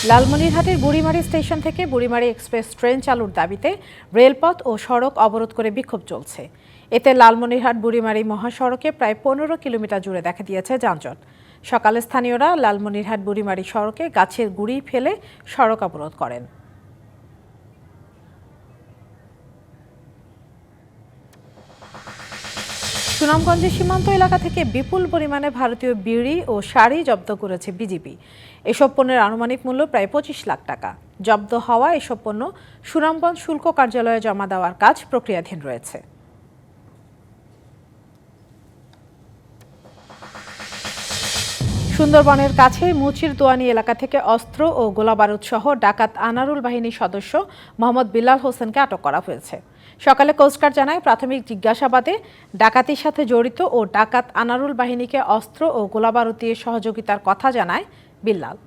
লালমনিরহাটের বুড়িমারি স্টেশন থেকে Burimari express train চালুর দাবিতে রেলপথ ও সড়ক অবরোধ করে বিক্ষোভ চলছে। এতে লালমনিরহাট বুড়িমারি মহাসড়কে প্রায় 15 কিলোমিটার জুড়ে দেখা দিয়েছে যানজট। সকালে স্থানীয়রা লালমনিরহাট বুড়িমারি সড়কে গাছের গুঁড়ি ফেলে সড়ক অবরোধ করেন। সুনামগঞ্জের সীমান্ত এলাকা থেকে বিপুল পরিমাণে ভারতীয় বিড়ি ও শাড়ি জব্দ করেছে বিজিবি। এসব পণ্যের আনুমানিক মূল্য প্রায় 25 লাখ টাকা। জব্দ হওয়া এসব পণ্য সুনামগঞ্জ শুল্ক কার্যালয়ে জমা দেওয়ার কাজ প্রক্রিয়াধীন রয়েছে। সুন্দরবনের কাছে মুচির দোয়ানি এলাকা থেকে অস্ত্র ও গোলাবারুদ সহ ডাকাত আনারুল বাহিনীর সদস্য মোহাম্মদ বিল্লাল হোসেনকে আটক করা হয়েছে। সকালে কোস্টগার্ড জানায়, প্রাথমিক জিজ্ঞাসাবাদে ডাকাতির সাথে জড়িত ও ডাকাত আনারুল বাহিনীকে অস্ত্র ও গোলাবারুদ দিয়ে সহযোগিতার কথা জানায় বিল্লাল।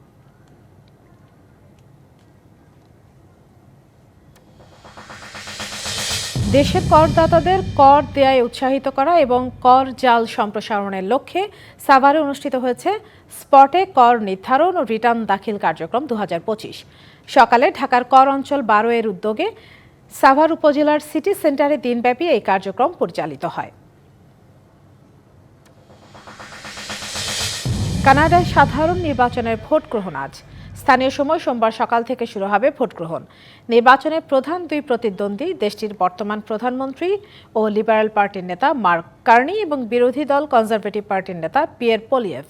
দেশের করদাতাদের কর দেয়ায় উৎসাহিত করা এবং কর জাল সম্প্রসারণের লক্ষ্যে সাভারে অনুষ্ঠিত হয়েছে স্পটে কর নির্ধারণ ও রিটার্ন দাখিল কার্যক্রম 2025। সকালে ঢাকার কর অঞ্চল 12 এর উদ্যোগে সাভার উপজেলার সিটি সেন্টারে দিনব্যাপী এই কার্যক্রম পরিচালিত হয়। কানাডায় সাধারণ নির্বাচনের ভোট গ্রহণ আজ। স্থানীয় সময় সোমবার সকাল থেকে শুরু হবে ভোট গ্রহণ। নির্বাচনে প্রধান দুই প্রতিদ্বন্দ্বী দেশটির বর্তমান প্রধানমন্ত্রী ও লিবারেল পার্টির নেতা মার্ক কার্নি এবং বিরোধী দল কনজারভেটিভ পার্টির নেতা পিয়ের পোলিয়েভ।